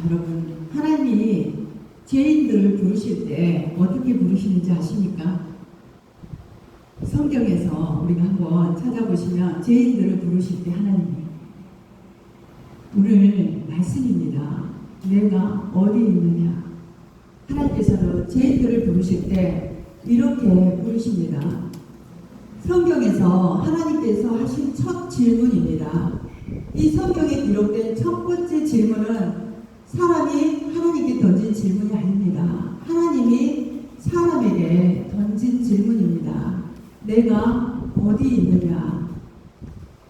여러분, 하나님이 죄인들을 부르실 때 어떻게 부르시는지 아십니까? 성경에서 우리가 한번 찾아보시면 죄인들을 부르실 때 하나님이 오늘 말씀입니다. 내가 어디 있느냐? 하나님께서는 죄인들을 부르실 때 이렇게 부르십니다. 성경에서 하나님께서 하신 첫 질문입니다. 이 성경에 기록된 첫 번째 질문은 사람이 하나님께 던진 질문이 아닙니다. 하나님이 사람에게 던진 질문입니다. 내가 어디 있느냐?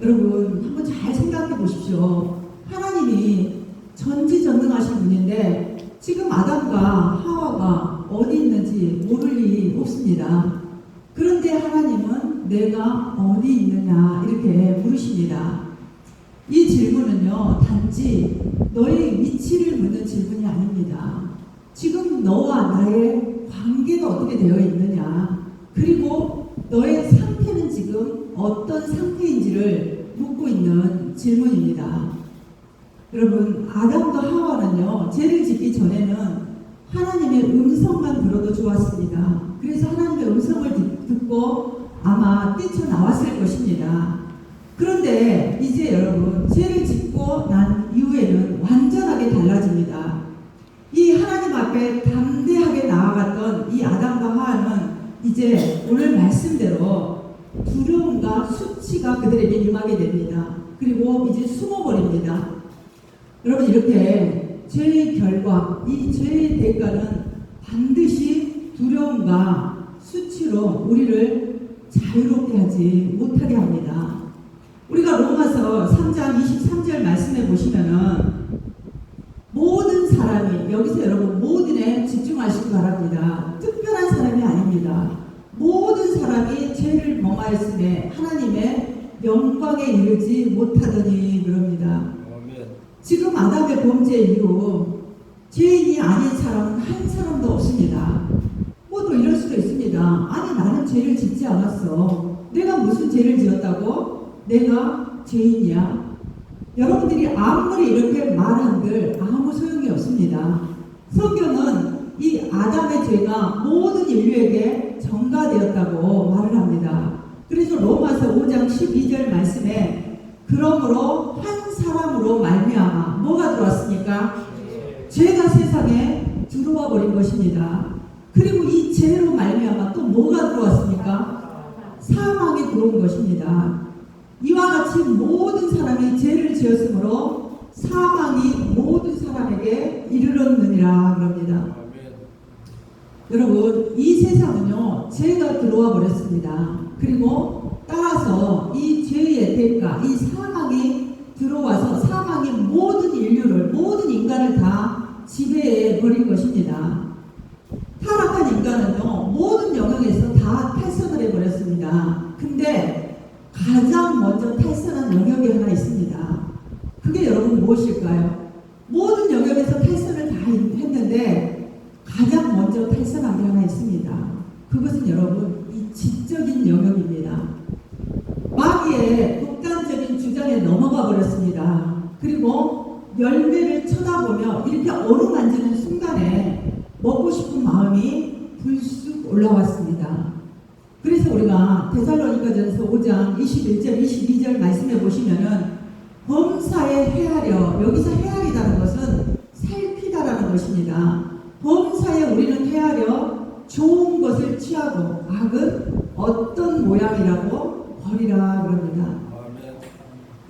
여러분, 한번 잘 생각해 보십시오. 하나님이 전지전능하신 분인데 지금 아담과 하와가 어디 있는지 모를 일이 없습니다. 그런데 하나님은 내가 어디 있느냐 이렇게 물으십니다. 이 질문은요, 단지 너의 위치를 묻는 질문이 아닙니다. 지금 너와 나의 관계가 어떻게 되어 있느냐, 그리고 너의 상태는 지금 어떤 상태인지를 묻고 있는 질문입니다. 여러분, 아담과 하와는요, 죄를 짓기 전에는 하나님의 음성만 들어도 좋았습니다. 그래서 하나님의 음성을 듣고 아마 뛰쳐나왔을 것입니다. 그런데 이제 여러분, 죄를 짓고 난 이후에는 완전하게 달라집니다. 이 하나님 앞에 담대하게 나아갔던 이 아담과 하와는 이제 오늘 말씀대로 두려움과 수치가 그들에게 임하게 됩니다. 그리고 이제 숨어버립니다. 여러분, 이렇게 죄의 결과, 이 죄의 대가는 반드시 두려움과 수치로 우리를 자유롭게 하지 못하게 합니다. 우리가 로마서 3장 23절 말씀해 보시면은 모든 사람이, 여기서 여러분 모든에 집중하시기 바랍니다. 특별한 사람이 아닙니다. 모든 사람이 죄를 범하였음에 하나님의 영광에 이르지 못하더니 그럽니다. 지금 아담의 범죄 이후 죄인이 아닌 사람은 한 사람도 없습니다. 또 이럴 수도 있습니다. 아니, 나는 죄를 짓지 않았어. 내가 무슨 죄를 지었다고? 내가 죄인이야. 여러분들이 아무리 이렇게 말한들 아무 소용이 없습니다. 성경은 이 아담의 죄가 모든 인류에게 전가되었다고 말을 합니다. 그래서 로마서 5장 12절 말씀에 그러므로 한 사람으로 말미암아 뭐가 들어왔습니까? 죄가 세상에 들어와 버린 것입니다. 그리고 이 죄로 말미암아 또 뭐가 들어왔습니까? 사망이 들어온 것입니다. 이와 같이 모든 사람이 죄를 지었으므로 사망이 모든 사람에게 이르렀느니라 그럽니다. 여러분, 이 세상은요, 죄가 들어와 버렸습니다. 그리고 따라서 이 죄의 대가, 이 사망이 들어와서 사망이 모든 인류를, 모든 인간을 다 지배해 버린 것입니다. 타락한 인간은요, 모든 영역에서 다 탈선을 해버렸습니다. 근데 가장 먼저 탈선한 영역이 하나 있습니다. 그게 여러분 무엇일까요? 모든 영역에서 탈선을 다 했는데 가장 먼저 탈선한 게 하나 있습니다. 그것은 여러분, 이 지적인 영역입니다. 마귀의 독단적인 주장에 넘어가 버렸습니다. 그리고 열매를 쳐다보며 이렇게 어루만지는 순간에 먹고 싶은 마음이 불쑥 올라왔습니다. 그래서 우리가 데살로니가전서 5장 21절 22절 말씀해 보시면은 범사에 헤아려, 여기서 헤아리다는 것은 살피다라는 것입니다. 범사에 우리는 헤아려 좋은 것을 취하고 악은 어떤 모양이라고 버리라 그럽니다.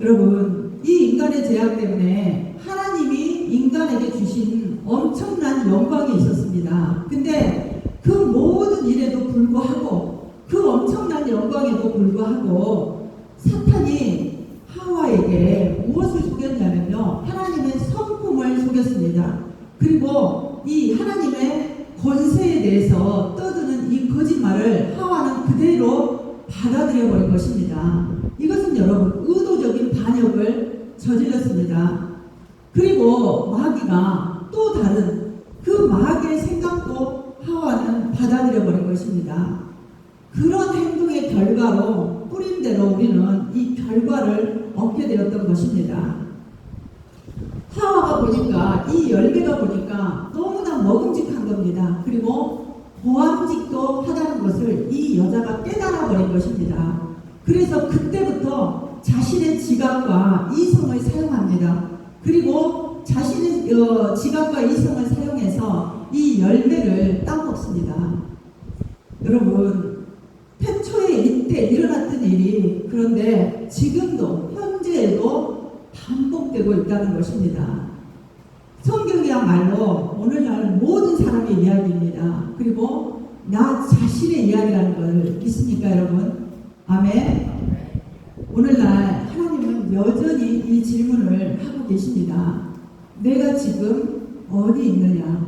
여러분, 이 인간의 죄악 때문에 하나님이 인간에게 주신 엄청난 영광이 있었습니다. 근데 그 모든 일에도 불구하고, 그 엄청난 영광에도 불구하고 사탄이 하와에게 무엇을 속였냐면요, 하나님의 성품을 속였습니다. 그리고 이 하나님의 권세에 대해서 떠드는 이 거짓말을 하와는 그대로 받아들여 버린 것입니다. 이것은 여러분, 의도적인 반역을 저질렀습니다. 그리고 마귀가 또 다른 그 마귀의 생각도 하와는 받아들여 버린 것입니다. 그런 행동의 결과로 뿌린대로 우리는 이 결과를 얻게 되었던 것입니다. 하와가 보니까 이 열매가 보니까 너무나 먹음직한 겁니다. 그리고 보암직도 하다는 것을 이 여자가 깨달아 버린 것입니다. 그래서 그때부터 자신의 지갑과 이성을 사용합니다. 그리고 자신의 지갑과 이성을 사용해서 이 열매를 따먹습니다. 여러분, 태초에 이때 일어났던 일이 그런데 지금도 현재에도 반복되고 있다는 것입니다. 성경이야말로 오늘날 모든 사람의 이야기입니다. 그리고 나 자신의 이야기라는 걸 믿습니까, 여러분? 아멘. 오늘날 하나님은 여전히 이 질문을 하고 계십니다. 내가 지금 어디 있느냐?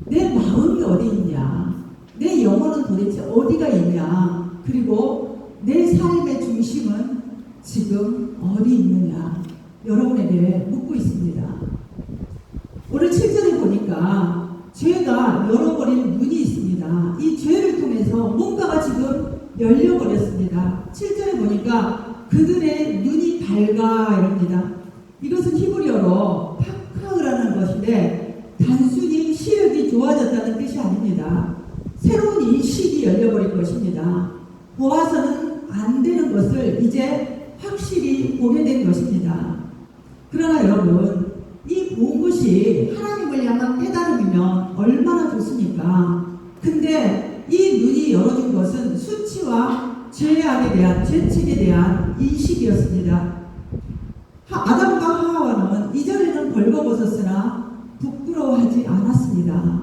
내 마음이 어디 있냐? 내 영혼은 도대체 어디가 있냐? 그리고 내 삶의 중심은 지금 어디 있느냐? 여러분에게 묻고 있습니다. 오늘 7절에 보니까 죄가 열어버린 문이 있습니다. 이 죄를 통해서 뭔가가 지금 열려버렸습니다. 7절에 보니까 그들의 눈이 밝아 이럽니다. 이것은 히브리어로 파카흐라는 것인데 단순히 시력이 좋아졌다는 뜻이 아닙니다. 새로운 인식이 열려버린 것입니다. 보아서는 안 되는 것을 이제 확실히 보게 된 것입니다. 그러나 여러분, 이 본 것이 하나님을 향한 깨달음이면 얼마나 좋습니까? 근데 이 눈이 열어준 것은 수치와 죄악에 대한, 죄책에 대한 인식이었습니다. 아담과 하와는 이전에는 벌거벗었으나 부끄러워하지 않았습니다.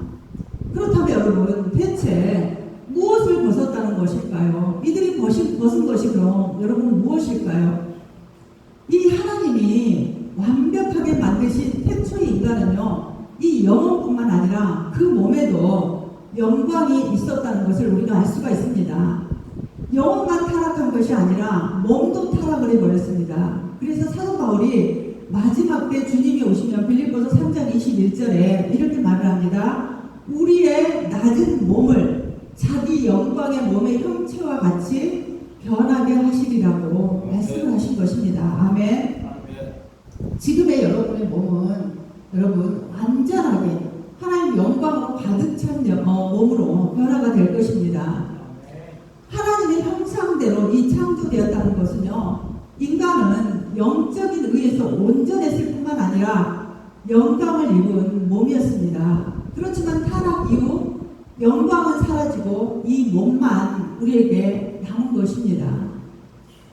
그렇다면 여러분, 대체 무엇을 벗었다는 것일까요? 이들이 벗은 것이 그럼 여러분 무엇일까요? 이 하나님이 완벽하게 만드신 태초의 인간은요, 이 영혼뿐만 아니라 그 몸에도 영광이 있었다는 것을 우리가 알 수가 있습니다. 영혼만 타락한 것이 아니라 몸도 타락을 해버렸습니다. 그래서 사도 바울이 마지막 때 주님이 오시면 빌립보서 3장 21절에 이렇게 말을 합니다. 우리의 낮은 몸을 자기 영광의 몸의 형체와 같이 변하게 하시리라고 말씀을 하신 것입니다. 아멘. 지금의 여러분의 몸은 여러분 완전하게 하나님 영광으로 가득 찬 몸으로 변화가 될 것입니다. 하나님의 형상대로 이 창조되었다는 것은요, 인간은 영적인 의에서 온전했을 뿐만 아니라 영광을 입은 몸이었습니다. 그렇지만 타락 이후 영광은 사라지고 이 몸만 우리에게 남은 것입니다.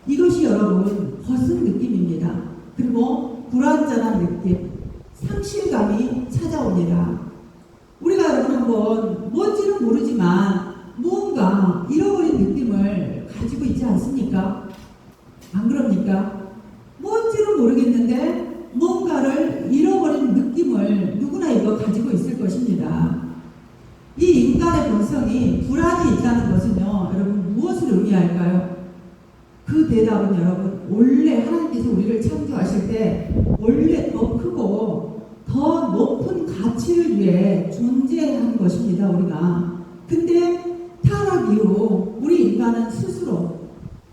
이것이 여러분 벗은 느낌입니다. 그리고 불완전한 느낌, 상실감이 찾아옵니다. 우리가 여러분 한번 뭔지는 모르지만 무언가 잃어버린 느낌을 가지고 있지 않습니까? 안 그럽니까? 뭔지는 모르겠는데 뭔가를 잃어버린 느낌을 누구나 이거 가지고 있을 것입니다. 이 인간의 본성이 불안이 있다는 것은요, 여러분 무엇을 의미할까요? 그 대답은 여러분, 원래 하나님께서 우리를 창조하실 때 원래 더 크고 더 높은 가치를 위해 존재한 것입니다, 우리가. 근데 타락 이후 우리 인간은 스스로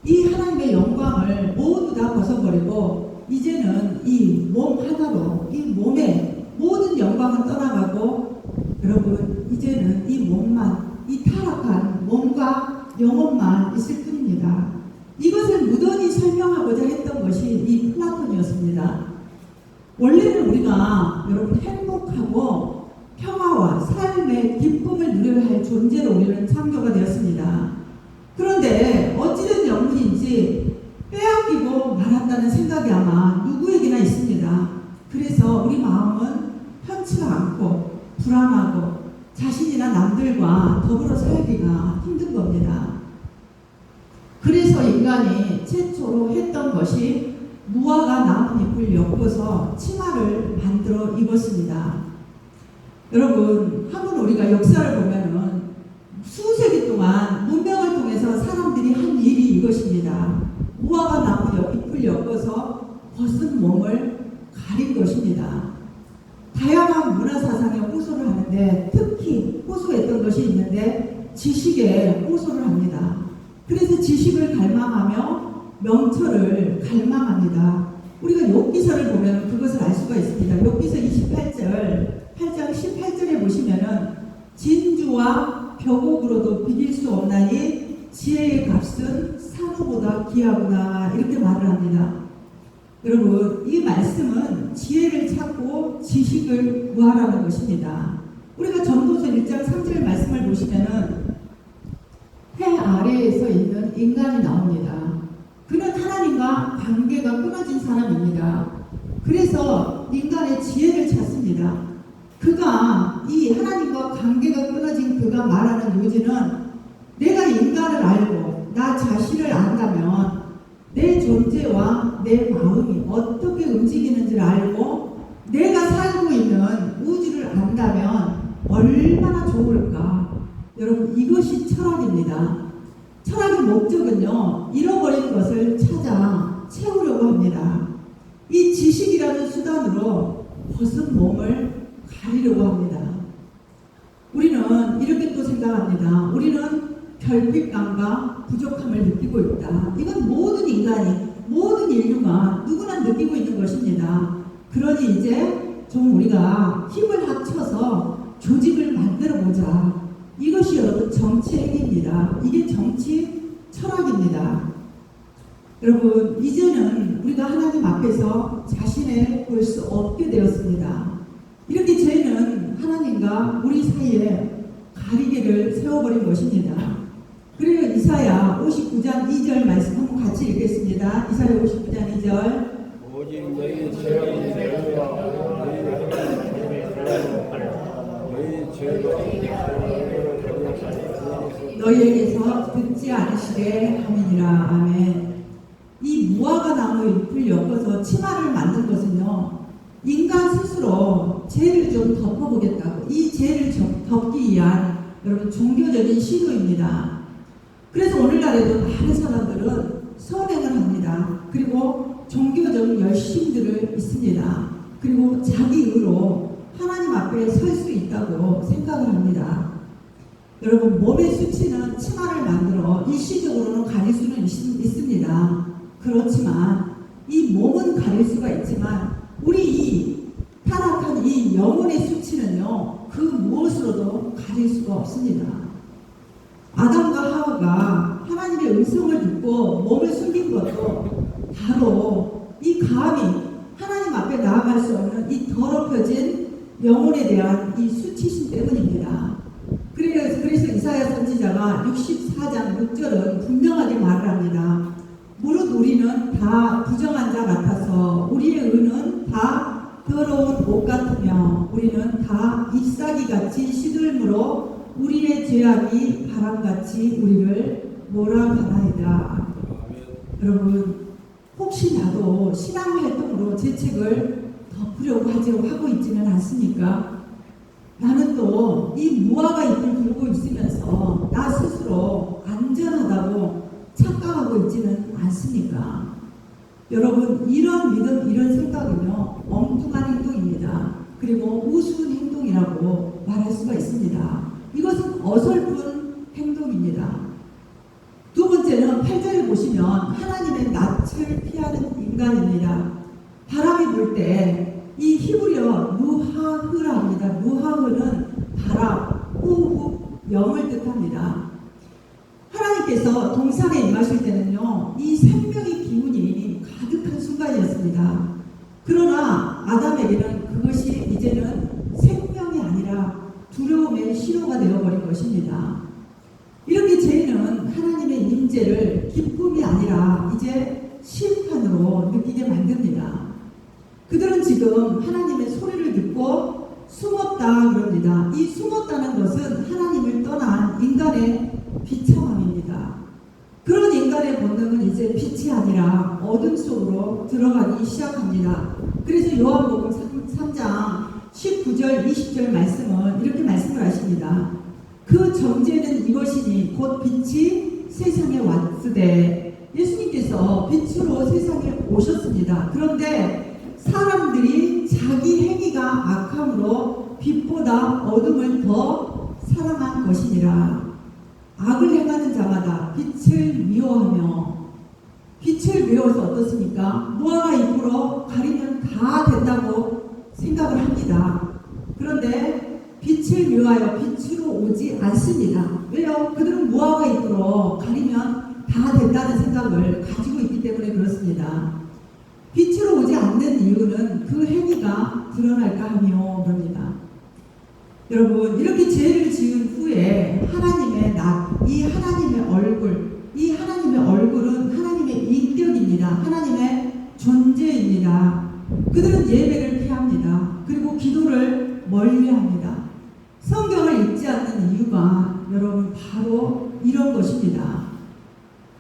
이 하나님의 영광을 모두 다 벗어버리고 이제는 이 몸 하나로 이 몸의 모든 영광은 떠나가고 여러분 이제는 이 몸만, 이 타락한 몸과 영혼만 있을 뿐입니다. 이것을 무던히 설명하고자 했던 것이 이 플라톤이었습니다. 원래는 우리가 여러분 행복하고 평화와 삶의 기쁨을 누려야 할 존재로 우리는 창조가 되었습니다. 그런데 어찌된 영문인지 빼앗기고 말았다는 생각이 아마 누구에게나 있습니다. 그래서 우리 마음은 편치가 않고 불안하고 자신이나 남들과 더불어 살기가 힘든 겁니다. 그래서 인간이 최초로 했던 것이 무화과 나뭇잎을 엮어서 치마를 만들어 입었습니다. 여러분, 한번 우리가 역사를 보면은 수세기 동안 문명을 통해서 사람들이 한 일이 이것입니다. 무화과 나무 잎을 엮어서 벗은 몸을 가린 것입니다. 다양한 문화사상에 호소를 하는데 특히 호소했던 것이 있는데 지식에 호소를 합니다. 그래서 지식을 갈망하며 명철을 갈망합니다. 우리가 욥기서를 보면 그것을 알 수가 있습니다. 욥기서 8장 18절에 보시면은 진주와 벼곡으로도 비길 수 없나니 지혜의 값은 산호보다 귀하구나 이렇게 말을 합니다. 여러분, 이 말씀은 지혜를 찾고 지식을 구하라는 것입니다. 우리가 전도서 1장 3절 말씀을 보시면은 해 아래에서 있는 인간이 나옵니다. 그는 하나님과 관계가 끊어진 사람입니다. 그래서 인간의 지혜를 찾습니다. 그가 이 하나님과 관계가 끊어진 그가 말하는 요지는 내가 인간을 알고 나 자신을 안다면 내 존재와 내 마음이 어떻게 움직이는지를 알고 내가 살고 있는 우주를 안다면 얼마나 좋을까. 여러분, 이것이 철학입니다. 철학의 목적은요, 잃어버린 것을 찾아 채우려고 합니다. 이 지식이라는 수단으로 벗은 몸을 가리려고 합니다. 우리는 이렇게 또 생각합니다. 우리는 결핍감과 부족함을 느끼고 있다. 이건 모든 인간이, 모든 인류가 누구나 느끼고 있는 것입니다. 그러니 이제 좀 우리가 힘을 합쳐서 조직을 만들어 보자. 이것이 여러분 정치 행위입니다. 이게 정치 철학입니다. 여러분, 이제는 우리가 하나님 앞에서 자신을 볼 수 없게 되었습니다. 이렇게 죄는 하나님과 우리 사이에 가리개를 세워버린 것입니다. 그리고 이사야 59장 2절 말씀 한번 같이 읽겠습니다. 이사야 59장 2절. 오직 너희 죄가 너희에게서 듣지 않으시게 함이니라. 아멘. 이 무화과 나무 잎을 엮어서 치마를 만든 것은요, 인간 스스로 죄를 좀 덮어보겠다고, 이 죄를 덮기 위한 여러분 종교적인 시도입니다. 그래서 오늘날에도 많은 사람들은 선행을 합니다. 그리고 종교적 열심들을 있습니다. 그리고 자기 의로 하나님 앞에 설 수 있다고 생각을 합니다. 여러분, 몸의 수치는 치마를 만들어 일시적으로는 가릴 수는 있습니다. 그렇지만 이 몸은 가릴 수가 있지만 우리 이 타락한 이 영혼의 수치는요, 그 무엇으로도 가릴 수가 없습니다. 아담과 하와가 하나님의 음성을 듣고 몸을 숨긴 것도 바로 이 감히 하나님 앞에 나아갈 수 없는 이 더럽혀진 영혼에 대한 이 수치심 때문입니다. 그래서 이사야 선지자가 64장 6절은 분명하게 말을 합니다. 무릇 우리는 다 부정한 자 같아서 우리의 의는 다 더러운 옷 같으며 우리는 다 잎사귀같이 시들므로 우리의 죄악이 바람같이 우리를 몰아가나이다. 여러분, 혹시 나도 신앙활동으로 제 책을 덮으려고 하고 있지는 않습니까? 나는 또 이 무화과 잎을 들고 있으면서 나 스스로 안전하다고 착각하고 있지는 않습니까? 여러분, 이런 믿음, 이런 생각은요, 엉뚱한 행동입니다. 그리고 우스운 행동이라고 말할 수가 있습니다. 이것은 어설픈 행동입니다. 두 번째는 8절에 보시면 하나님의 낯을 피하는 인간입니다. 바람이 불 때 이 히브리어 루하흐라 합니다. 루하흐는 바람, 호흡, 영을 뜻합니다. 하나님께서 동산에 임하실 때는요, 이 생명의 기운이 가득한 순간이었습니다. 그러나 아담에게는 그것이 이제는 생명이 아니라 두려움의 신호가 되어버린 것입니다. 이렇게 죄는 하나님의 임재를 기쁨이 아니라 이제 심판으로 느끼게 만듭니다. 그들은 지금 하나님의 소리를 듣고 숨었다 그럽니다. 이 숨었다는 것은 하나님을 떠난 인간의 비참함입니다. 그런 인간의 본능은 이제 빛이 아니라 어둠 속으로 들어가기 시작합니다. 그래서 요한복음 3장 19절 20절 말씀은 이렇게 말씀을 하십니다. 그 정죄는 이것이니 곧 빛이 세상에 왔으되, 예수님께서 빛으로 세상에 오셨습니다. 그런데 사람들이 자기 행위가 악함으로 빛보다 어둠을 더 사랑한 것이니라. 악을 행하는 자마다 빛을 미워하며 빛을 외워서 어떻습니까? 무화과 잎으로 가리면 다 된다고 생각을 합니다. 그런데 빛을 위하여 빛으로 오지 않습니다. 왜요? 그들은 무화과 잎으로 가리면 다 된다는 생각을 가지고 있기 때문에 그렇습니다. 빛으로 오지 않는 이유는 그 행위가 드러날까 하며 그럽니다. 여러분, 이렇게 죄를 지은 후에 하나님의 이 하나님의 얼굴은 하나님의 인격입니다. 하나님의 존재입니다. 그들은 예배를 피합니다. 그리고 기도를 멀리합니다. 성경을 읽지 않는 이유가 여러분 바로 이런 것입니다.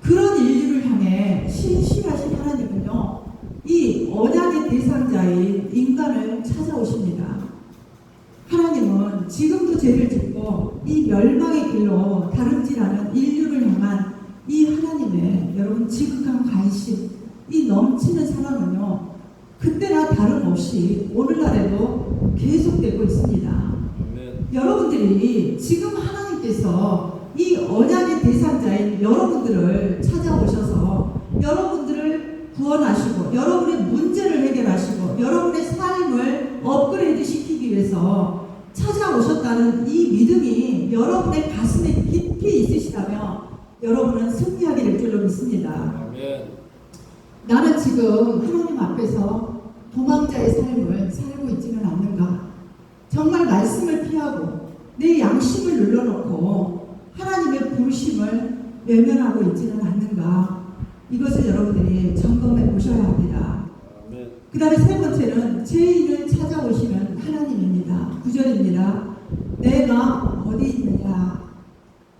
그런 인류를 향해 신실하신 하나님은요, 이 언약의 대상자인 인간을 찾아오십니다. 하나님은 지금도 죄를 짓고 이 멸망의 길로 다름질하는 인류를 향한 이 하나님의 여러분 지극한 관심, 이 넘치는 사랑은요, 그때나 다름없이 오늘날에도 계속되고 있습니다. 아멘. 여러분들이 지금 하나님께서 이 언약의 대상자인 여러분들을 찾아오셔서 여러분들을 구원하시고 여러분의 문제를 해결하시고 여러분의 삶을 업그레이드 시키기 위해서 찾아오셨다는 이 믿음이 여러분의 가슴에 깊이 있으시다면 여러분은 승리하게 될 줄로 믿습니다. 아멘. 나는 지금 하나님 앞에서 도망자의 삶을 살고 있지는 않는가? 정말 말씀을 피하고 내 양심을 눌러놓고 하나님의 부르심을 외면하고 있지는 않는가? 이것을 여러분들이 점검해 보셔야 합니다. 아멘. 그 다음에 세 번째는 죄인을 찾아오시는 하나님입니다. 9절입니다. 내가 어디 있느냐?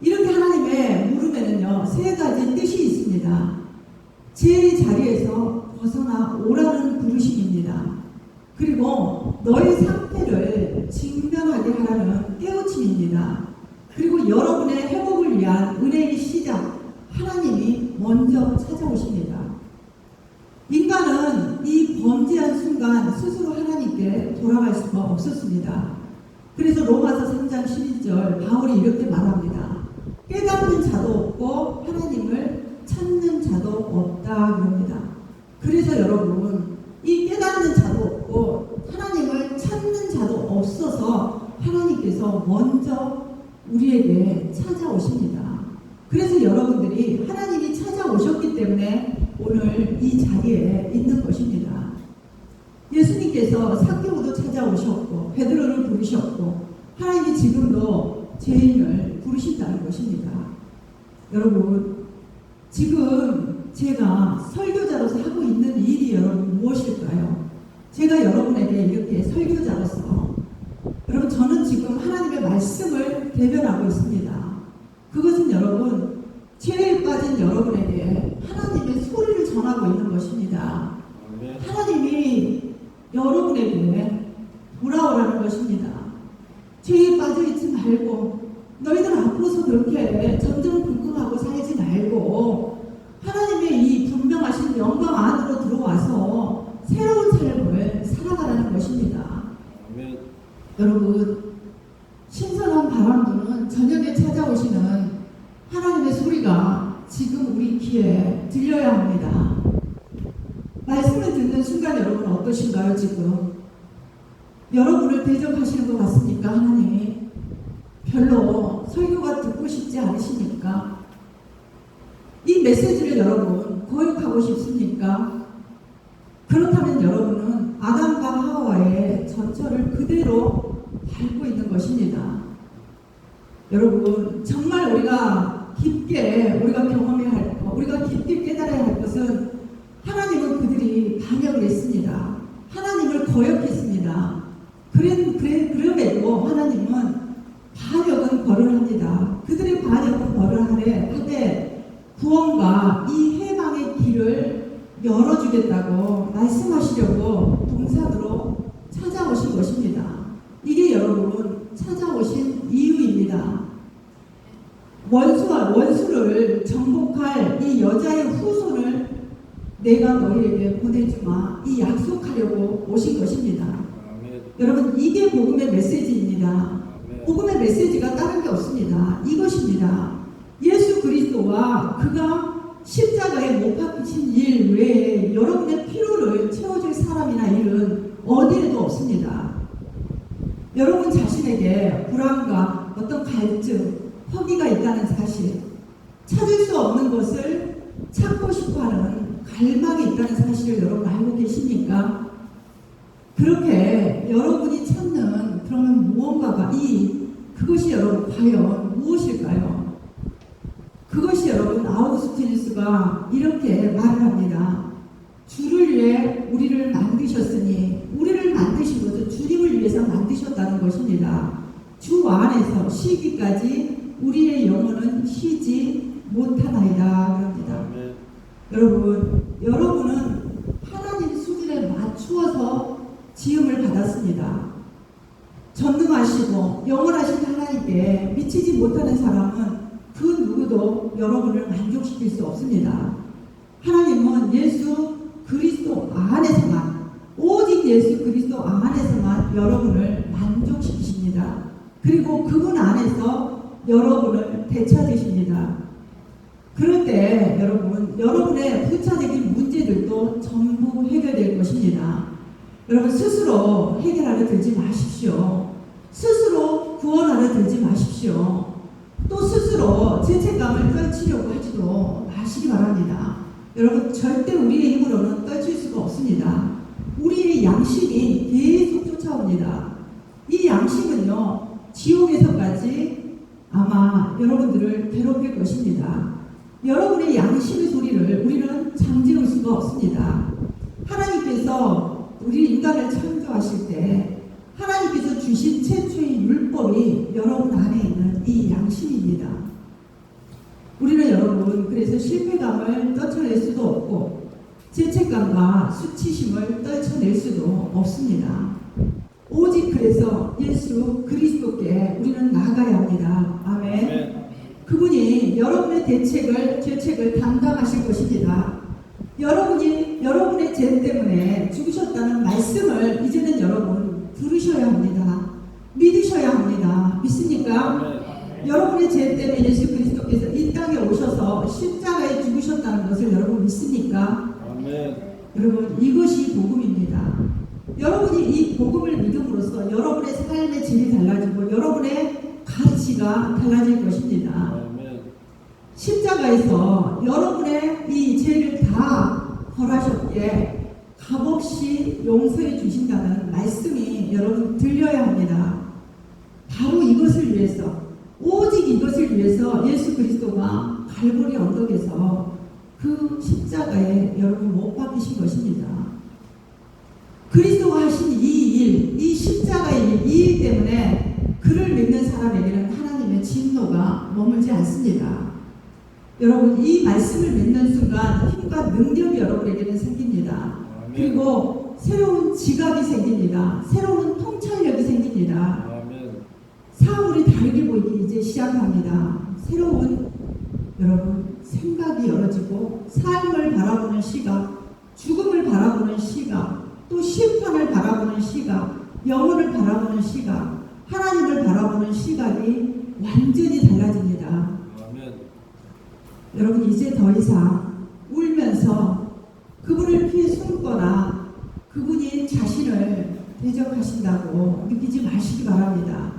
이렇게 하나님의 물음에는요, 세 가지 뜻이 있습니다. 죄의 자리에서 벗어나 오라는 부르심입니다. 그리고 너의 상태를 직면하게 하라는 깨우침입니다. 그리고 여러분의 회복을 위한 은혜의 시작, 하나님이 먼저 찾아오십니다. 인간은 이 범죄한 순간 스스로 하나님께 돌아갈 수가 없었습니다. 그래서 로마서 3장 12절 바울이 이렇게 말합니다. 깨닫는 자도 없고 하나님을 찾는 자도 없다 그럽니다. 그래서 여러분, 이 깨닫는 자도 없고 하나님을 찾는 자도 없어서 하나님께서 먼저 우리에게 찾아오십니다. 그래서 여러분들이 하나님이 찾아오셨기 때문에 오늘 이 자리에 있는 것입니다. 예수님께서 삭개오도 찾아오셨고 베드로를 부르셨고 하나님이 지금도 죄인을 부르신다는 것입니다. 여러분, 지금 제가 설교자로서 하고 있는 일이 여러분 무엇일까요? 제가 여러분에게 이렇게 설교자로서 여러분, 저는 지금 하나님의 말씀을 대변하고 있습니다. 그것은 여러분, 죄에 빠진 여러분에게 하나님의 소리를 전하고 있는 것입니다. 아멘. 하나님이 여러분에게 돌아오라는 것입니다. 죄에 빠져있지 말고 너희들 앞으로서 그렇게 전전긍긍하고 살지 말고 하나님의 이 분명하신 영광 안으로 들어와서 새로운 삶을 살아가라는 것입니다. 아멘. 여러분, 신선한 바람 부는 저녁에 찾아오시는 하나님의 소리가 지금 우리 귀에 들려야 합니다. 말씀을 듣는 순간 여러분 어떠신가요? 지금 여러분을 대접하시는 것 같습니까? 하나님이 별로 설교가 듣고 싶지 않으십니까? 이 메시지를 여러분 거역하고 싶습니까? 그렇다면 여러분은 아담과 하와의 전철을 그대로 밟고 있는 것입니다. 여러분, 정말 우리가 깊게 경험해야 할 것, 우리가 깊게 깨달아야 할 것은 하나님은 그들이 반역을 했습니다. 하나님을 거역했습니다. 그럼에도 하나님은 반역은 벌을 합니다. 그들의 반역은 벌을 하되 구원과 이 해방의 길을 열어주겠다고 말씀하시려고 동산으로 찾아오신 것입니다. 이게 여러분 찾아오신 이유입니다. 원수를 정복할 이 여자의 후손을 내가 너희에게 보내주마, 이 약속하려고 오신 것입니다. 아멘. 여러분, 이게 복음의 메시지입니다. 아멘. 복음의 메시지가 다른 게 없습니다. 이것입니다. 예수 그리스도와 그가 십자가에 못 박히신 일, 여러분 자신에게 불안과 어떤 갈증, 허기가 있다는 사실, 찾을 수 없는 것을 찾고 싶어하는 갈망이 있다는 사실을 여러분 알고 계십니까? 그렇게 여러분이 찾는 그러면 무언가가 그것이 여러분 과연 무엇일까요? 그것이 여러분 아우구스티누스가 이렇게 말을 합니다. 주를 위해 우리를 만드셨으니 우리를 만드신 것은 주님을 위해서 만드셨다는 것입니다. 주 안에서 쉬기까지 우리의 영혼은 쉬지 못하나이다 그럽니다. 여러분은 하나님 수준에 맞추어서 지음을 받았습니다. 전능하시고 영원하신 하나님께 미치지 못하는 사람은 그 누구도 여러분을 만족시킬 수 없습니다. 하나님은 예수 그리스도 안에서만, 오직 예수 그리스도 안에서만 여러분을 만족시키십니다. 그리고 그분 안에서 여러분을 되찾으십니다. 그럴 때 여러분의 부차적인 문제들도 전부 해결될 것입니다. 여러분 스스로 해결하려 들지 마십시오. 스스로 구원하려 들지 마십시오. 또 스스로 죄책감을 떨치려고 하지도 마시기 바랍니다. 여러분 절대 우리의 힘으로는 떨칠 수가 없습니다. 우리의 양심이 계속 쫓아옵니다. 이 양심은요 지옥에서까지 아마 여러분들을 괴롭힐 것입니다. 여러분의 양심의 소리를 우리는 잠재울 수가 없습니다. 하나님께서 우리 인간을 창조하실 때 하나님께서 주신 최초의 율법이 여러분 안에 있는 이 양심입니다. 우리는 여러분 그래서 실패감을 떨쳐낼 수도 없고 죄책감과 수치심을 떨쳐낼 수도 없습니다. 오직 그래서 예수 그리스도께 우리는 나가야 합니다. 아멘. 그분이 여러분의 죄책을 담당하실 것입니다. 여러분의 죄 때문에 죽으셨다는 말씀을 이제는 여러분 들으셔야 합니다. 믿으셔야 합니다. 믿습니까? 여러분의 죄 때문에 예수 그리스도께서 이 땅에 오셔서 십자가에 죽으셨다는 것을 여러분 믿습니까? 아멘. 여러분 이것이 복음입니다. 여러분이 이 복음을 믿음으로써 여러분의 삶의 질이 달라지고 여러분의 가치가 달라질 것입니다. 아멘. 십자가에서 여러분의 이 죄를 다 벌하셨기에 값없이 용서해 주신다는 말씀이 여러분 들려야 합니다. 바로 이것을 위해서, 오직 이것을 위해서 예수 그리스도가 갈보리 언덕에서 그 십자가에 여러분 못 박히신 것입니다. 그리스도가 하신 이 십자가의 이 일 때문에 그를 믿는 사람에게는 하나님의 진노가 머물지 않습니다. 여러분 이 말씀을 믿는 순간 힘과 능력이 여러분에게는 생깁니다. 아멘. 그리고 새로운 지각이 생깁니다. 새로운 통찰력이 생깁니다. 아멘. 사물이 다르게 보이기 이제 시작합니다. 새로운 여러분 생각이 열어지고 삶을 바라보는 시각, 죽음을 바라보는 시각, 또 심판을 바라보는 시각, 영혼을 바라보는 시각, 하나님을 바라보는 시각이 완전히 달라집니다. 아멘. 여러분 이제 더 이상 울면서 그분을 피해 숨거나 그분이 자신을 대적하신다고 느끼지 마시기 바랍니다.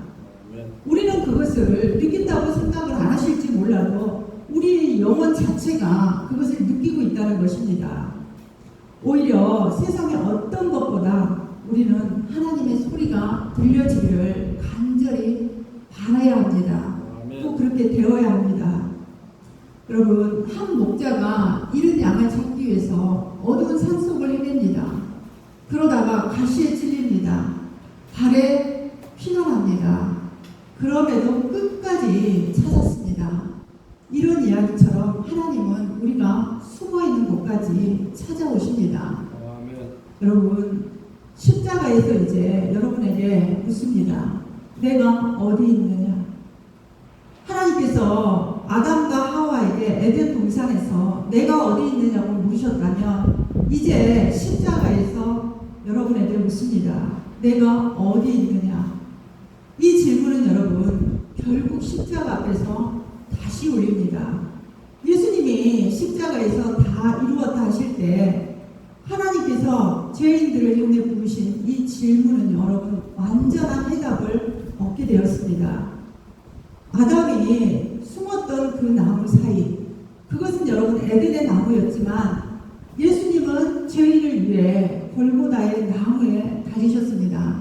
아멘. 우리는 그것을 느낀다고 생각을 안 하실지 몰라도 우리의 영혼 자체가 그것을 느끼고 있다는 것입니다. 오히려 세상의 어떤 것보다 우리는 하나님의 소리가 들려지기를 간절히 바라야 합니다. 아멘. 꼭 그렇게 되어야 합니다. 여러분 한 목자가 잃은 양을 찾기 위해서 어두운 산속을 헤맵니다. 그러다가 가시에 찔립니다. 발에 피가 납니다. 그럼에도 끝까지 찾았습니다. 이런 이야기처럼 하나님은 우리가 숨어있는 곳까지 찾아오십니다. 아멘. 여러분 십자가에서 이제 여러분에게 묻습니다. 내가 어디 있느냐? 하나님께서 아담과 하와에게 에덴 동산에서 내가 어디 있느냐고 물으셨다면 이제 십자가에서 여러분에게 묻습니다. 내가 어디 있느냐? 이 질문은 여러분 결국 십자가 앞에서 다시 올립니다. 예수님이 십자가에서 다 이루었다 하실 때 하나님께서 죄인들을 향해 부르신 이 질문은 여러분 완전한 해답을 되었습니다. 아담이 숨었던 그 나무 사이, 그것은 여러분 에덴의 나무였지만 예수님은 죄인을 위해 골고다의 나무에 달리셨습니다.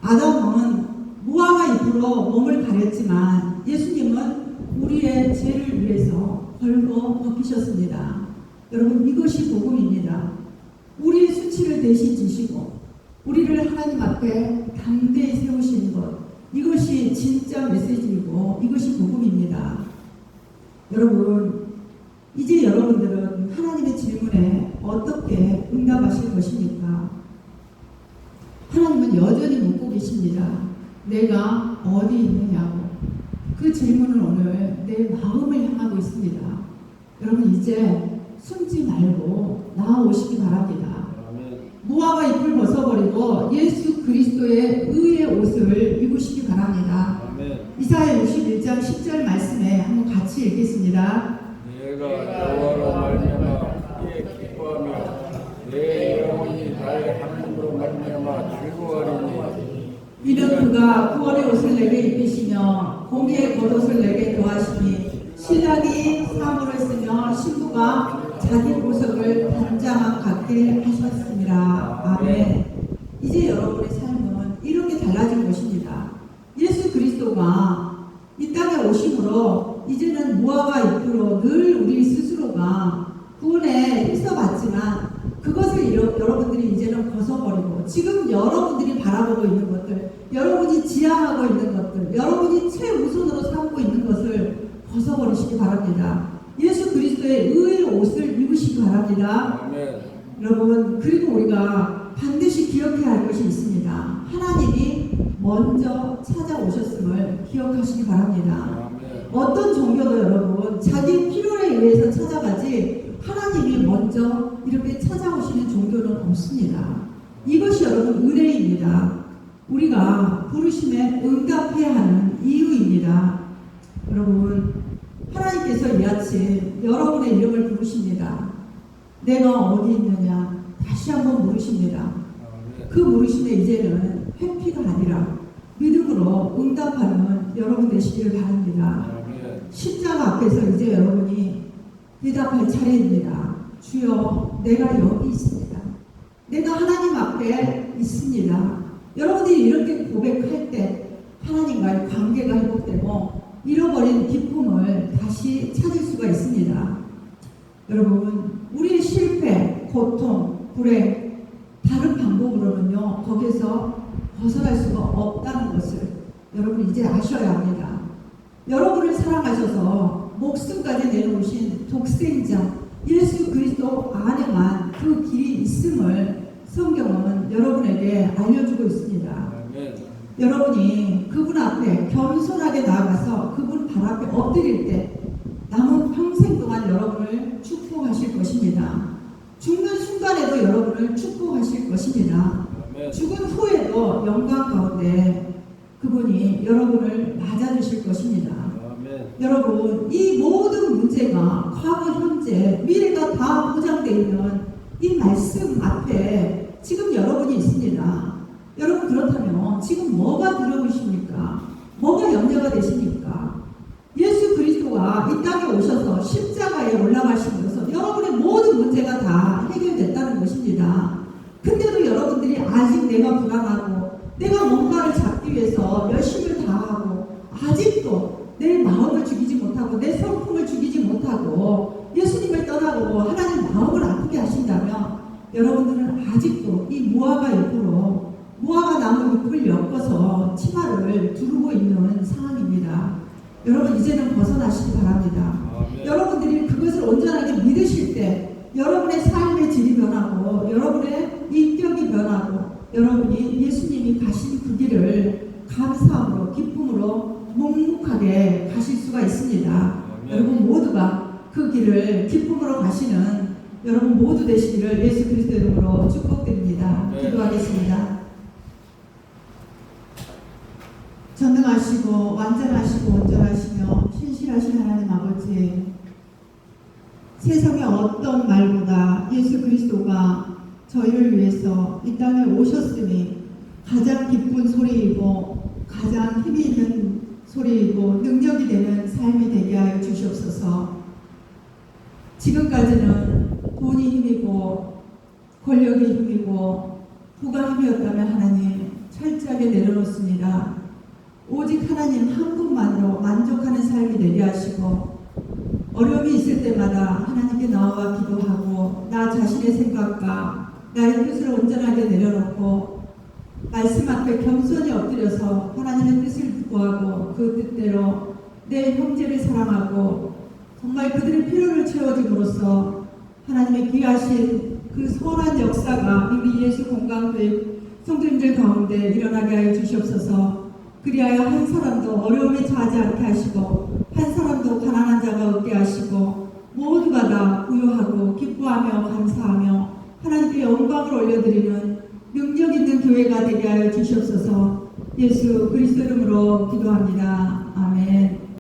아담은 무화과 잎으로 몸을 가렸지만 예수님은 우리의 죄를 위해서 벌거 벗기셨습니다. 여러분, 이것이 복음입니다. 우리의 수치를 대신 지시고 우리를 하나님 앞에 담대히 세우시는 것, 이것이 진짜 메시지이고 이것이 복음입니다. 여러분, 이제 여러분들은 하나님의 질문에 어떻게 응답하실 것입니까? 하나님은 여전히 묻고 계십니다. 내가 어디 있느냐고. 그 질문은 오늘 내 마음을 향하고 있습니다. 여러분, 이제 숨지 말고 나아오시기 바랍니다. 아멘. 무화과 잎을 벗어버리고 예수 그리스도의 의의 옷을 입으시기 바랍니다. 아멘. 이사야 61장 10절 말씀에 한번 같이 읽겠습니다. 내가 여호와로 말미암아 이에 기뻐하며 내 영혼이 나의 하나님으로 말미암아 즐거워하리니 이는 그가 구원의 옷을 내게 입히시며 공의의 겉옷을 내게 더하시니 신랑이 사물을 쓰며 신부가 자기 보석을 단장함 같게 하셨습니다. 아멘. 이제 여러분의 삶은 이렇게 달라진 것입니다. 예수 그리스도가 이 땅에 오심으로 이제는 무화과 잎으로 늘 우리 스스로가 구원에 힘써봤지만 그것을 여러분들이 이제는 벗어버리고 지금 여러분들이 바라보고 있는 것들, 여러분이 지향하고 있는 것들, 여러분이 최우선으로 삼고 있는 것을 벗어버리시기 바랍니다. 예수 그리스도의 의의 옷을 입으시기 바랍니다. 아멘. 여러분, 그리고 우리가 반드시 기억해야 할 것이 있습니다. 하나님이 먼저 찾아오셨음을 기억하시기 바랍니다. 아멘. 어떤 종교도 여러분 자기 필요에 의해서 찾아가지 하나님이 먼저 이렇게 찾아오시는 종교는 없습니다. 이것이 여러분 은혜입니다. 우리가 부르심에 응답해야 하는 이유입니다. 여러분, 하나님께서 이 아침 여러분의 이름을 부르십니다. 내가 어디 있느냐 다시 한번 물으십니다. 아멘. 그 물으심에 이제는 회피가 아니라 믿음으로 응답하는 여러분 되시기를 바랍니다. 아멘. 십자가 앞에서 이제 여러분이 대답할 차례입니다. 주여, 내가 여기 있습니다. 내가 하나님 앞에 있습니다. 여러분들이 이렇게 고백할 때 하나님과의 관계가 회복되고 잃어버린 기쁨을 다시 찾을 수가 있습니다. 여러분, 우리의 실패, 고통, 불행, 다른 방법으로는요, 거기서 벗어날 수가 없다는 것을 여러분 이제 아셔야 합니다. 여러분을 사랑하셔서 목숨까지 내놓으신 독생자 예수 그리스도 안에만 그 길이 있음을 성경은 여러분에게 알려주고 있습니다. 아멘. 여러분이 그분 앞에 겸손하게 나아가서 그분 발 앞에 엎드릴 때 남은 평생 동안 여러분을 축복하실 것입니다. 죽는 순간에도 여러분을 축복하실 것입니다. 아멘. 죽은 후에도 영광 가운데 그분이 여러분을 맞아주실 것입니다. 아멘. 여러분, 이 모든 문제가 과거, 현재, 미래가 다 보장되어 있는 이 말씀 앞에 지금 여러분이 있습니다. 여러분, 그렇다면 지금 뭐가 두려우십니까? 뭐가 염려가 되십니까? 예수 그리스도가 이 땅에 오셔서 십자가에 올라가시면서 여러분의 모든 문제가 다 해결됐다는 것입니다. 근데도 여러분들이 아직 내가 불안하고 내가 뭔가를 잡기 위해서 열심을 다하고 아직도 내 마음을 죽이지 못하고 내 성품을 죽이지 못하고 예수님을 떠나고 하나님 마음을 아프게 하신다면 여러분들은 아직도 이 무화과 잎으로 무화과 나무 잎을 엮어서 치마를 두르고 있는 상황입니다. 여러분, 이제는 벗어나시기 바랍니다. 아멘. 여러분들이 그것을 온전하게 믿으실 때 여러분의 삶의 질이 변하고 여러분의 인격이 변하고 여러분이 예수님이 가신 그 길을 감사함으로 기쁨으로 묵묵하게 가실 수가 있습니다. 아멘. 여러분 모두가 그 길을 기쁨으로 가시는 여러분 모두 되시기를 예수 그리스도 이름으로 축복드립니다. 아멘. 기도하겠습니다. 전능하시고 완전하시고 온전하시며 신실하신 하나님 아버지, 세상의 어떤 말보다 예수 그리스도가 저희를 위해서 이 땅에 오셨으니 가장 기쁜 소리이고 가장 힘이 능력이 되는 삶이 되게 하여 주시옵소서. 지금까지는 돈이 힘이고 권력이 힘이고 부가 힘이었다면 하나님 철저하게 내려놓습니다. 오직 하나님 한 분만으로 만족하는 삶이 되게 하시고 어려움이 있을 때마다 하나님께 나와 기도하고 나 자신의 생각과 나의 뜻을 온전하게 내려놓고 말씀 앞에 겸손히 엎드려서 하나님의 뜻을 구하고 그 뜻대로 내 형제를 사랑하고 정말 그들의 필요를 채워줌으로써 하나님의 귀하신 그 선한 역사가 이미 예수 건강교회 성도님들 가운데 일어나게 하여 주시옵소서. 그리하여 한 사람도 어려움에 처하지 않게 하시고 한 사람도 가난한 자가 없게 하시고 모두가 다 부유하고 기뻐하며 감사하며 하나님께 영광을 올려드리는 능력 있는 교회가 되게 하여 주시옵소서. 예수 그리스도 이름으로 기도합니다. 아멘.